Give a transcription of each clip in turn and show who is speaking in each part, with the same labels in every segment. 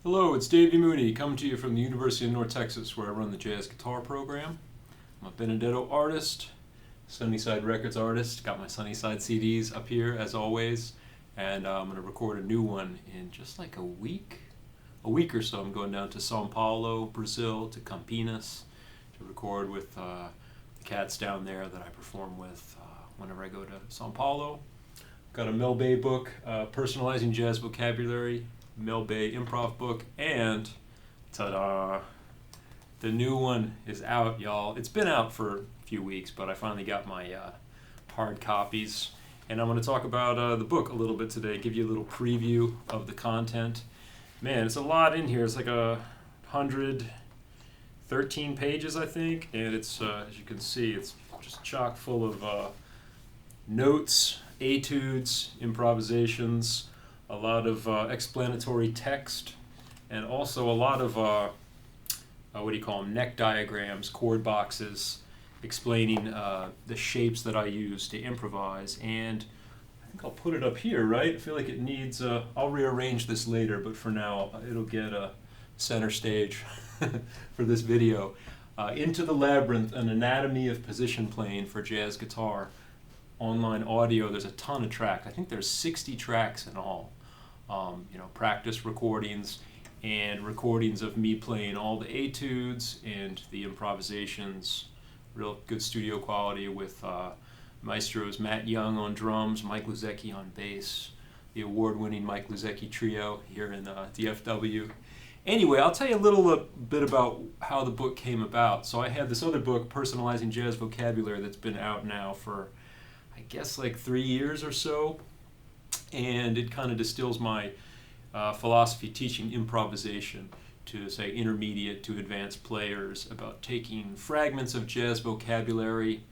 Speaker 1: Hello, it's Davey Mooney coming to you from the University of North Texas where I run the jazz guitar program. I'm a Benedetto artist, Sunnyside Records artist, got my Sunnyside CDs up here as always, and I'm going to record a new one in just like a week or so. I'm going down to Sao Paulo, Brazil, to Campinas to record with the cats down there that I perform with whenever I go to Sao Paulo. Got a Mel Bay book, Personalizing Jazz Vocabulary, Mel Bay improv book, and ta-da! The new one is out, y'all. It's been out for a few weeks, but I finally got my hard copies, and I'm going to talk about the book a little bit today, give you a little preview of the content. Man, it's a lot in here. It's like 113 pages, I think, and it's, as you can see, it's just chock full of notes, etudes, improvisations, a lot of explanatory text, and also a lot of what do you call them, neck diagrams, chord boxes, explaining the shapes that I use to improvise. And I think I'll put it up here, right? I feel like it needs, I'll rearrange this later, but for now it'll get a center stage for this video. Into the Labyrinth, an anatomy of position playing for jazz guitar. Online audio, there's a ton of tracks. I think there's 60 tracks in all. Practice recordings and recordings of me playing all the etudes and the improvisations. Real good studio quality with maestros Matt Young on drums, Mike Luzecki on bass, the award-winning Mike Luzecki trio here in DFW. Anyway, I'll tell you a little bit about how the book came about. So I had this other book, Personalizing Jazz Vocabulary, that's been out now for, I guess, like 3 years or so. And it kind of distills my philosophy teaching improvisation to, say, intermediate to advanced players about taking fragments of jazz vocabulary,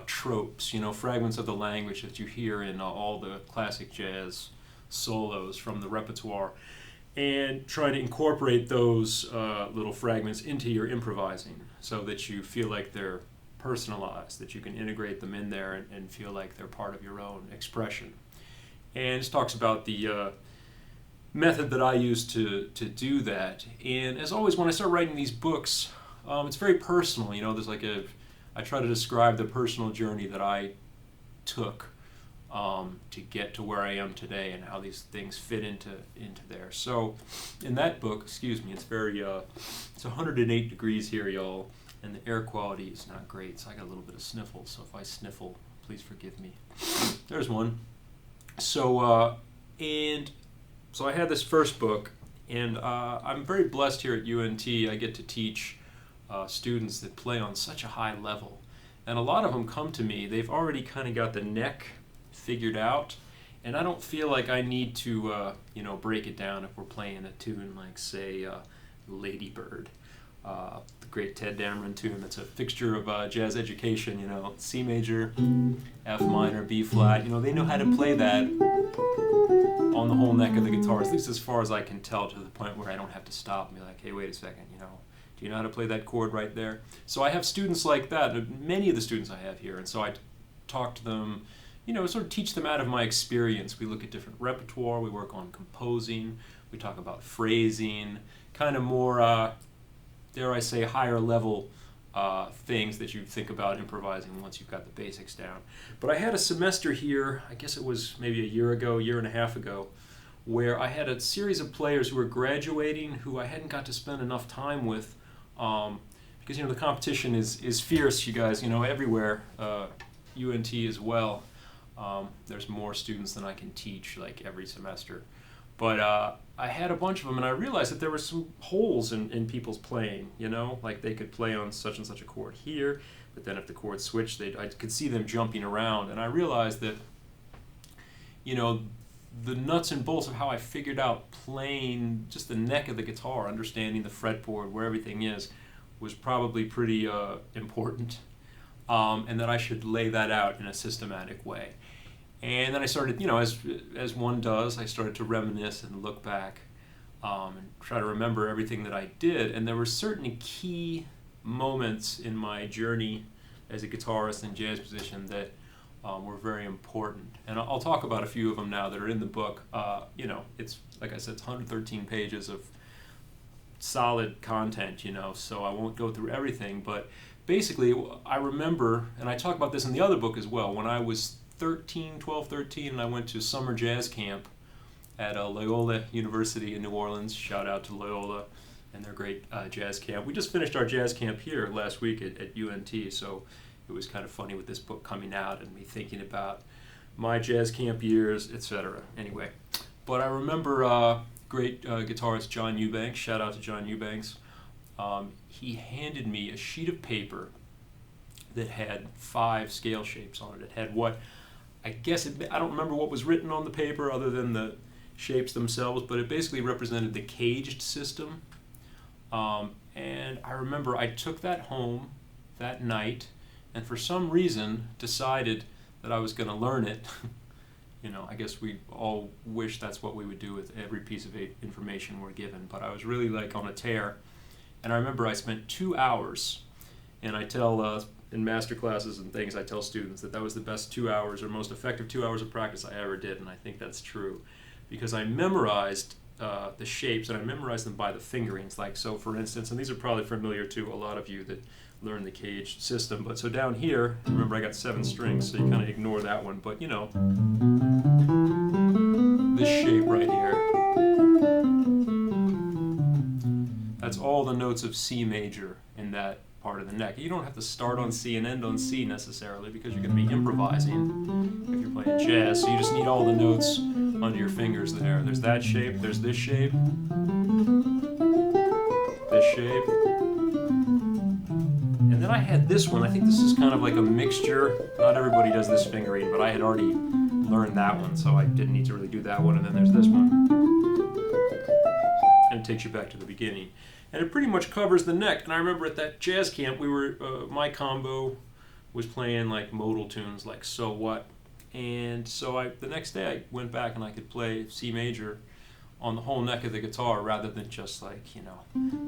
Speaker 1: tropes, fragments of the language that you hear in all the classic jazz solos from the repertoire, and trying to incorporate those little fragments into your improvising so that you feel like they're personalized, that you can integrate them in there and feel like they're part of your own expression. And it talks about the method that I use to do that. And as always, when I start writing these books, it's very personal. There's I try to describe the personal journey that I took to get to where I am today and how these things fit into there. So in that book, excuse me, it's very, it's 108 degrees here, y'all, and the air quality is not great. So I got a little bit of sniffles. So if I sniffle, please forgive me. There's one. So I had this first book, and I'm very blessed here at UNT. I get to teach students that play on such a high level, and a lot of them come to me. They've already kind of got the neck figured out, and I don't feel like I need to break it down if we're playing a tune like, say, Ladybird. The great Ted Dameron tune that's a fixture of jazz education, C major, F minor, B flat. They know how to play that on the whole neck of the guitar, at least as far as I can tell, to the point where I don't have to stop and be like, hey, wait a second, do you know how to play that chord right there? So I have students like that, many of the students I have here, and so I talk to them, sort of teach them out of my experience. We look at different repertoire, we work on composing, we talk about phrasing, kind of more dare I say, higher level things that you think about improvising once you've got the basics down. But I had a semester here, I guess it was maybe a year and a half ago, where I had a series of players who were graduating who I hadn't got to spend enough time with because, the competition is fierce, you guys, everywhere, UNT as well. There's more students than I can teach, like, every semester. But I had a bunch of them, and I realized that there were some holes in people's playing, like they could play on such and such a chord here, but then if the chord switched, I could see them jumping around, and I realized that, the nuts and bolts of how I figured out playing just the neck of the guitar, understanding the fretboard, where everything is, was probably pretty important, and that I should lay that out in a systematic way. And then I started, as one does, I started to reminisce and look back and try to remember everything that I did. And there were certain key moments in my journey as a guitarist and jazz musician that were very important. And I'll talk about a few of them now that are in the book. It's, like I said, it's 113 pages of solid content, so I won't go through everything. But basically, I remember, and I talk about this in the other book as well, when I was 12, 13, and I went to summer jazz camp at Loyola University in New Orleans. Shout out to Loyola and their great jazz camp. We just finished our jazz camp here last week at UNT, so it was kind of funny with this book coming out and me thinking about my jazz camp years, etc. Anyway, but I remember great guitarist John Eubanks. Shout out to John Eubanks. He handed me a sheet of paper that had 5 scale shapes on it. It had what, I don't remember what was written on the paper other than the shapes themselves, but it basically represented the caged system. And I remember I took that home that night and for some reason decided that I was going to learn it. I guess we all wish that's what we would do with every piece of information we're given, but I was really like on a tear. And I remember I spent 2 hours, and I tell in master classes and things, I tell students that was the best 2 hours or most effective 2 hours of practice I ever did, and I think that's true, because I memorized the shapes, and I memorized them by the fingerings. Like, so for instance, and these are probably familiar to a lot of you that learn the caged system, but so down here, remember I got 7 strings, so you kind of ignore that one, but this shape right here, that's all the notes of C major in that part of the neck. You don't have to start on C and end on C necessarily, because you're going to be improvising if you're playing jazz, so you just need all the notes under your fingers there. There's that shape, there's this shape, this shape, and then I had this one. I think this is kind of like a mixture. Not everybody does this fingering, but I had already learned that one, so I didn't need to really do that one. And then there's this one, and it takes you back to the beginning. And it pretty much covers the neck. And I remember at that jazz camp, we were my combo was playing like modal tunes, like So What. And so the next day I went back and I could play C major on the whole neck of the guitar, rather than just like,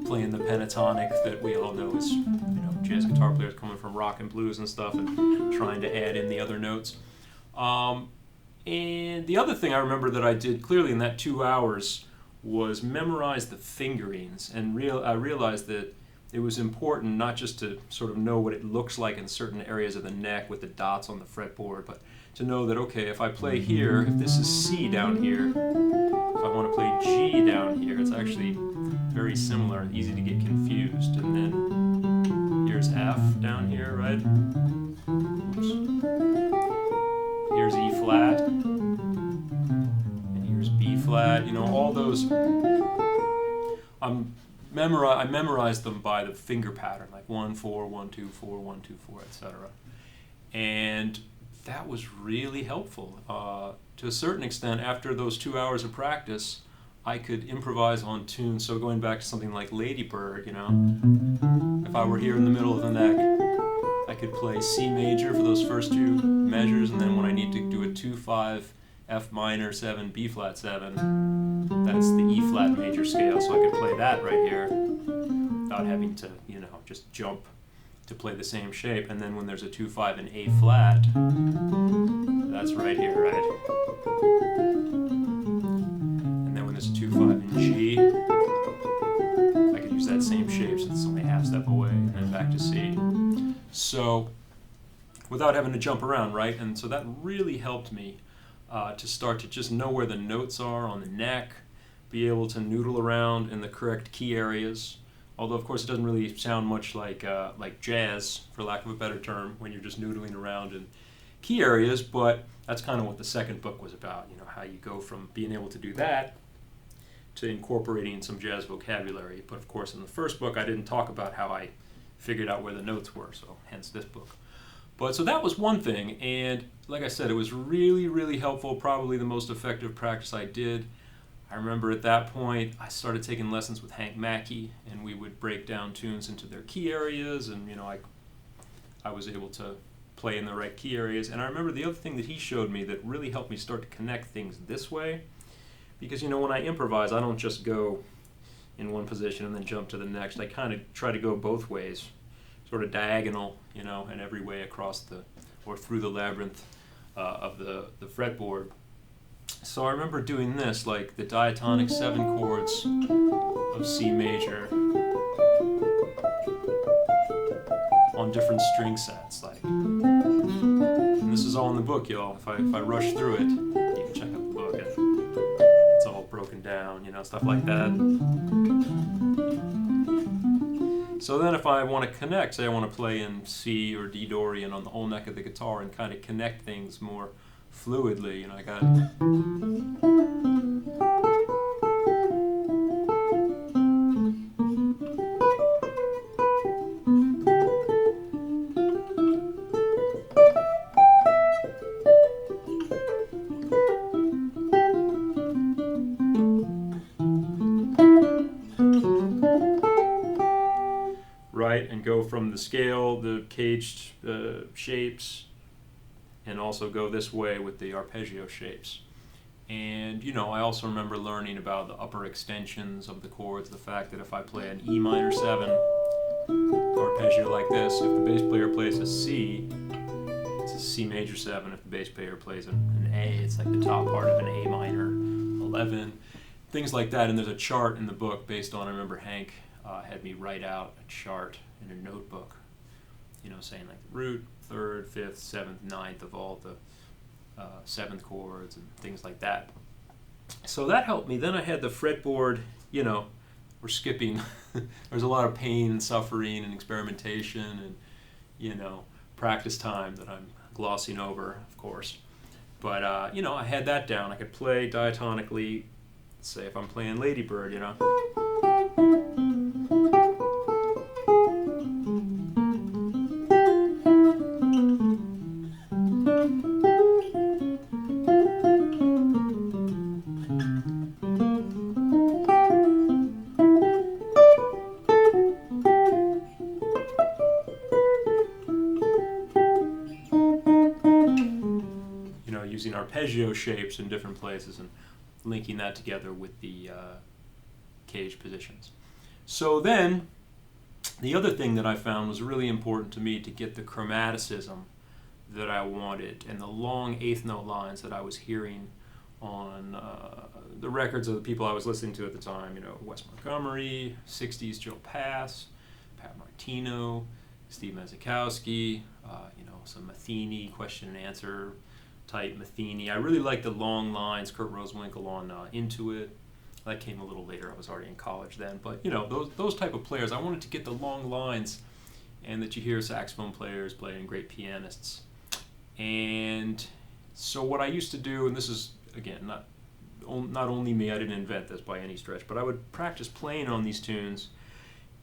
Speaker 1: playing the pentatonic that we all know as, jazz guitar players coming from rock and blues and stuff and trying to add in the other notes. And the other thing I remember that I did clearly in that 2 hours was memorize the fingerings, and I realized that it was important not just to sort of know what it looks like in certain areas of the neck with the dots on the fretboard, but to know that, okay, if I play here, if this is C down here, if I want to play G down here, it's actually very similar and easy to get confused. And then here's F down here, right? Oops. Here's E flat, and here's B flat. All those. I memorized them by the finger pattern, like 1 4 1 2 4 1 2 4, etc. And that was really helpful. To a certain extent, after those 2 hours of practice, I could improvise on tunes. So going back to something like Ladybird, if I were here in the middle of the neck, I could play C major for those first 2 measures, and then when I need to do a 2-5 F minor 7 B flat 7, that's the E flat major scale, so I could play that right here without having to, just jump to play the same shape. And then when there's a 2-5 in A flat, that's right here, right? And then when there's a 2-5 in G, I could use that same shape since it's only half step away, and then back to C. So without having to jump around, right? And so that really helped me to start to just know where the notes are on the neck, be able to noodle around in the correct key areas. Although, of course, it doesn't really sound much like jazz, for lack of a better term, when you're just noodling around in key areas, but that's kind of what the second book was about, how you go from being able to do that to incorporating some jazz vocabulary. But, of course, in the first book, I didn't talk about how I figured out where the notes were, so hence this book. But so that was one thing, and like I said, it was really, really helpful, probably the most effective practice I did. I remember at that point, I started taking lessons with Mackie, and we would break down tunes into their key areas, and I was able to play in the right key areas. And I remember the other thing that he showed me that really helped me start to connect things this way, because when I improvise, I don't just go in one position and then jump to the next. I kind of try to go both ways, sort of diagonal, in every way across or through the labyrinth of the fretboard. So I remember doing this, like the diatonic 7 chords of C major. on different string sets. Like, and this is all in the book, y'all. If I rush through it, you can check out the book. It's all broken down, you know, stuff like that. So then if I want to connect, say I want to play in C or D Dorian on the whole neck of the guitar and kind of connect things more fluidly, you know, I got right, and go from the scale, the caged shapes, and also go this way with the arpeggio shapes. And, you know, I also remember learning about the upper extensions of the chords, the fact that if I play an E minor 7 arpeggio like this, if the bass player plays a C, it's a C major 7. If the bass player plays an A, it's like the top part of an A minor 11. Things like that, and there's a chart in the book based on, I remember Hank had me write out a chart in a notebook, you know, saying like the root, 3rd, 5th, 7th, 9th of all the 7th chords and things like that. So that helped me. Then I had the fretboard, you know, we're skipping. There's a lot of pain and suffering and experimentation and, you know, practice time that I'm glossing over, of course. But, you know, I had that down. I could play diatonically, say if I'm playing Ladybird, you know. Using arpeggio shapes in different places and linking that together with the cage positions. So then, the other thing that I found was really important to me to get the chromaticism that I wanted and the long eighth note lines that I was hearing on the records of the people I was listening to at the time. You know, Wes Montgomery, 60s Joe Pass, Pat Martino, Steve Mazikowski, you know, some Matheny question and answer type Matheny. I really liked the long lines, Kurt Rosewinkle on Into It. That came a little later. I was already in college then. But, you know, those type of players, I wanted to get the long lines and that you hear saxophone players playing, great pianists. And so what I used to do, and this is, again, not only me, I didn't invent this by any stretch, but I would practice playing on these tunes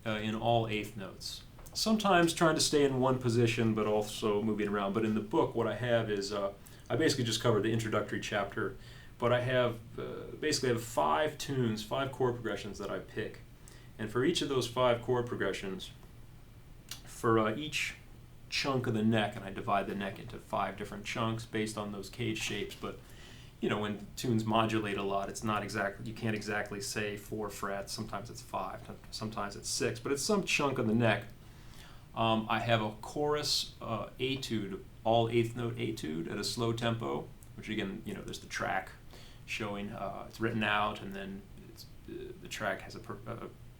Speaker 1: in all eighth notes. Sometimes trying to stay in one position, but also moving around. But in the book, what I have is I basically just covered the introductory chapter, but I have basically I have 5 tunes, 5 chord progressions that I pick. And for each of those 5 chord progressions, for each chunk of the neck, and I divide the neck into 5 different chunks based on those cage shapes, but you know, when tunes modulate a lot, it's not exactly, you can't exactly say 4 frets, sometimes it's 5, sometimes it's 6, but it's some chunk of the neck. I have a chorus etude, all eighth note etude at a slow tempo, which again, you know, there's the track showing, it's written out, and then the track has a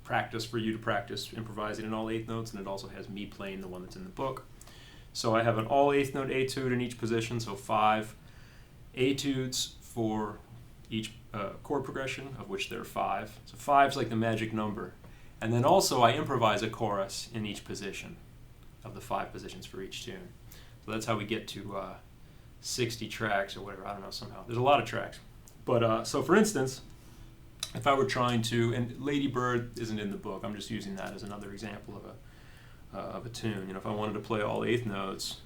Speaker 1: practice for you to practice improvising in all eighth notes, and it also has me playing the one that's in the book. So I have an all eighth note etude in each position, so 5 etudes for each chord progression, of which there are 5. So 5's like the magic number. And then also I improvise a chorus in each position of the 5 positions for each tune. So that's how we get to 60 tracks or whatever. I don't know, somehow. There's a lot of tracks. But so for instance, if I were trying to, and Ladybird isn't in the book, I'm just using that as another example of a tune. You know, if I wanted to play all eighth notes,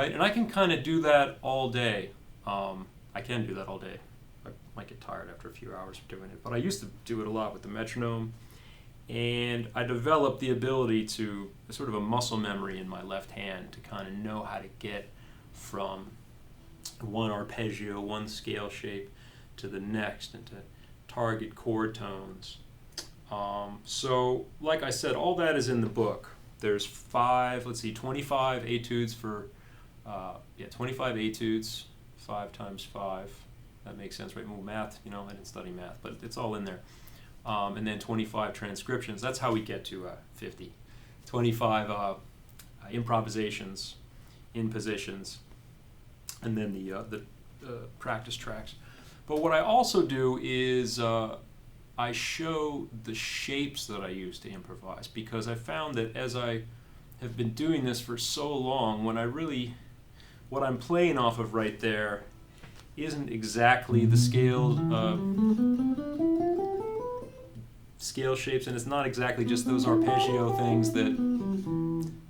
Speaker 1: right? And I can kind of do that all day. I can do that all day. might get tired after a few hours of doing it. But I used to do it a lot with the metronome, and I developed the ability to, sort of a muscle memory in my left hand, to kind of know how to get from one arpeggio, one scale shape, to the next, and to target chord tones. So, like I said, all that is in the book. There's 25 etudes for, 25 etudes, 5 times 5. That makes sense, right? Well, math, I didn't study math, but it's all in there. And then 25 transcriptions. That's how we get to 50. 25 improvisations in positions, and then the practice tracks. But what I also do is I show the shapes that I use to improvise, because I found that as I have been doing this for so long, what I'm playing off of right there isn't exactly the scale shapes, and it's not exactly just those arpeggio things that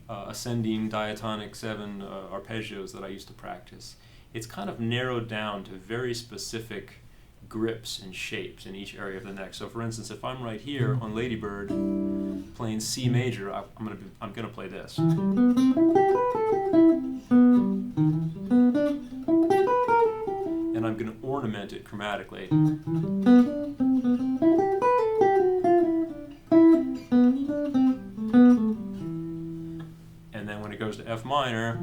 Speaker 1: ascending diatonic 7 arpeggios that I used to practice. It's kind of narrowed down to very specific grips and shapes in each area of the neck. So, for instance, if I'm right here on Ladybird playing C major, I'm gonna play this. And I'm going to ornament it chromatically. And then when it goes to F minor,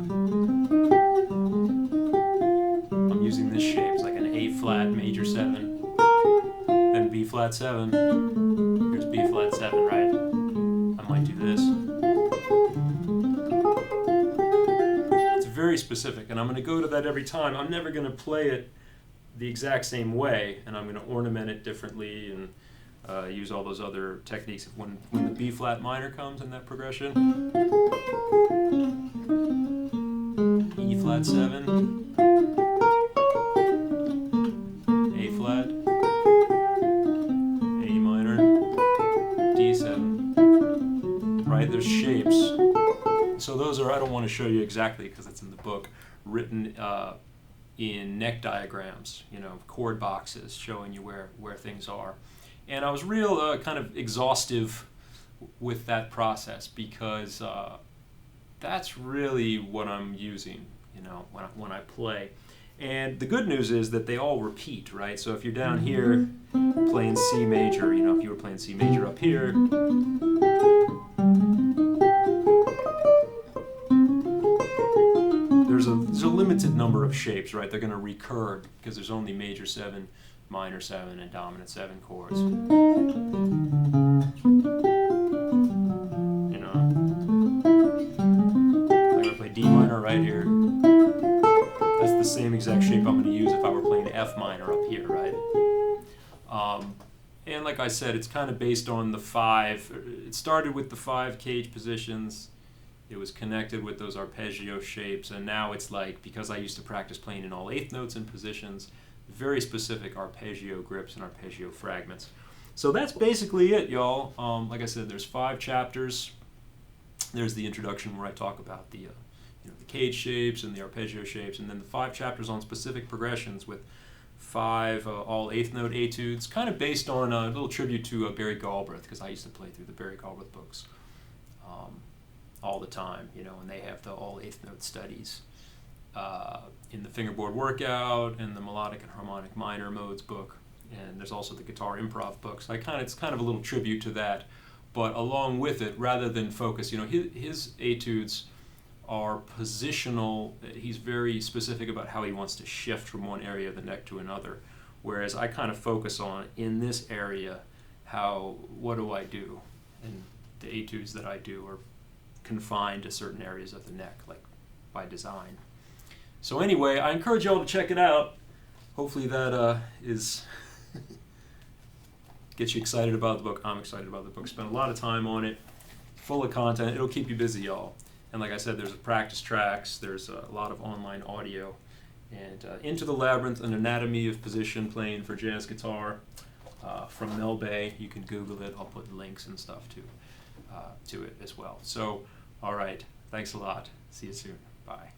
Speaker 1: I'm using this shape. It's like an A flat major 7, then B flat 7. Here's B flat 7, right? I might do this. It's very specific, and I'm going to go to that every time. I'm never going to play it the exact same way, and I'm going to ornament it differently and use all those other techniques. When the B flat minor comes in that progression, E flat 7, A flat, A minor, D7, right? There's shapes. So those are, I don't want to show you exactly because it's in the book, written in neck diagrams, chord boxes showing you where things are. And I was real kind of exhaustive with that process, because that's really what I'm using, when I play. And the good news is that they all repeat, right? So if you're down here playing C major, if you were playing C major up here, there's a limited number of shapes, right? They're going to recur because there's only major 7, minor 7, and dominant 7 chords. I'm going to play D minor right here. That's the same exact shape I'm going to use if I were playing F minor up here, right? And like I said, it's kind of based on the 5. It started with the 5 cage positions. It was connected with those arpeggio shapes, and now it's like, because I used to practice playing in all 8th notes and positions, very specific arpeggio grips and arpeggio fragments. So that's basically it, y'all. Like I said, there's 5 chapters. There's the introduction where I talk about the cage shapes and the arpeggio shapes, and then the 5 chapters on specific progressions with 5 all 8th note etudes, kind of based on a little tribute to Barry Galbraith, because I used to play through the Barry Galbraith books all the time, and they have the all 8th note studies in the fingerboard workout and the melodic and harmonic minor modes book, and there's also the guitar improv book. So it's kind of a little tribute to that, but along with it, rather than focus, his etudes are positional. He's very specific about how he wants to shift from one area of the neck to another, whereas I kind of focus on, in this area, what do I do, and the etudes that I do are confined to certain areas of the neck, like by design. So anyway, I encourage y'all to check it out. Hopefully that gets you excited about the book. I'm excited about the book. Spent a lot of time on it, full of content. It'll keep you busy, y'all. And like I said, there's practice tracks. There's a lot of online audio. And Into the Labyrinth, an anatomy of position playing for jazz guitar from Mel Bay. You can Google it. I'll put links and stuff to it as well. So, all right. Thanks a lot. See you soon. Bye.